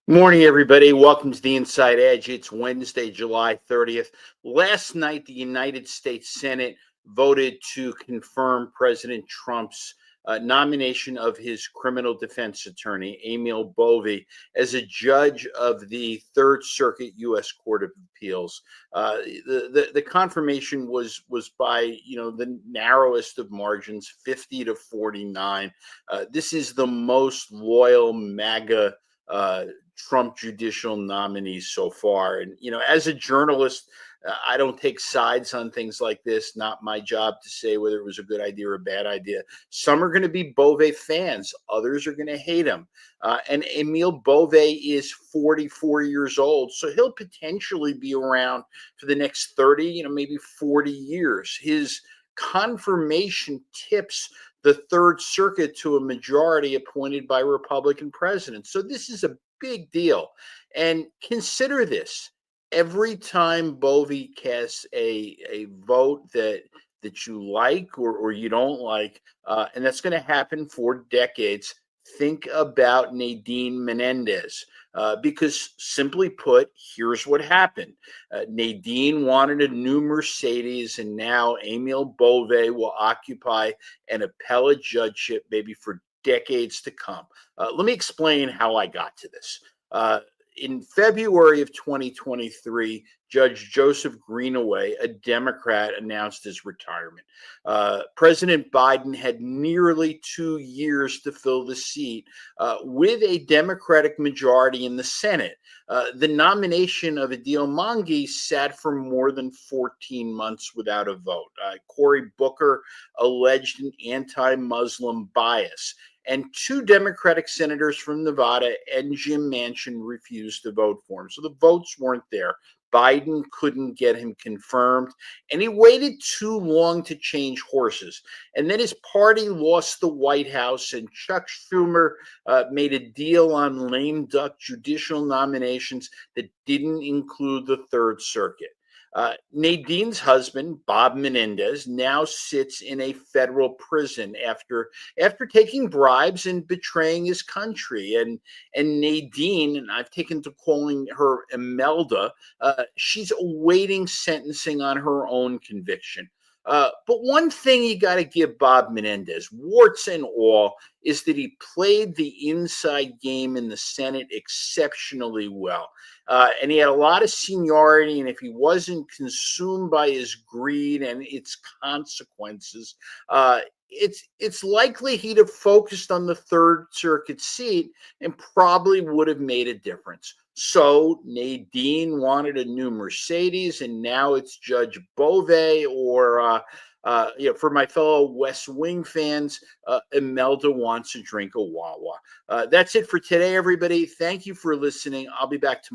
Morning, everybody. Welcome to the Inside Edge. It's Wednesday, July 30th. Last night, the United States Senate voted to confirm President Trump's nomination of his criminal defense attorney, Emil Bovey, as a judge of the Third Circuit U.S. Court of Appeals. The confirmation was by the narrowest of margins, 50-49. This is the most loyal MAGA Trump judicial nominees so far. And, as a journalist, I don't take sides on things like this. Not my job to say whether it was a good idea or a bad idea. Some are going to be Bove fans, others are going to hate him. And Emil Bove is 44 years old, so he'll potentially be around for the next 30, maybe 40 years. His confirmation tips the Third Circuit to a majority appointed by Republican presidents. So this is a big deal. And consider this. Every time Bovey casts a vote that you like or you don't like, and that's going to happen for decades, think about Nadine Menendez. Because simply put, here's what happened. Nadine wanted a new Mercedes, and now Emil Bove will occupy an appellate judgeship maybe for decades to come. Let me explain how I got to this. In February of 2023, Judge Joseph Greenaway, a Democrat, announced his retirement. President Biden had nearly 2 years to fill the seat with a Democratic majority in the Senate. The nomination of Adil Mangi sat for more than 14 months without a vote. Cory Booker alleged an anti-Muslim bias. And two Democratic senators from Nevada and Jim Manchin refused to vote for him. So the votes weren't there. Biden couldn't get him confirmed, and he waited too long to change horses. And then his party lost the White House, and Chuck Schumer made a deal on lame duck judicial nominations that didn't include the Third Circuit. Nadine's husband, Bob Menendez, now sits in a federal prison after taking bribes and betraying his country. And Nadine, and I've taken to calling her Imelda, she's awaiting sentencing on her own conviction. But one thing you got to give Bob Menendez, warts and all, is that he played the inside game in the Senate exceptionally well. And he had a lot of seniority, and if he wasn't consumed by his greed and its consequences, it's likely he'd have focused on the Third Circuit seat and probably would have made a difference. So Nadine wanted a new Mercedes, and now it's Judge Bove, or for my fellow West Wing fans, Imelda wants a drink of Wawa. That's it for today, everybody. Thank you for listening. I'll be back tomorrow.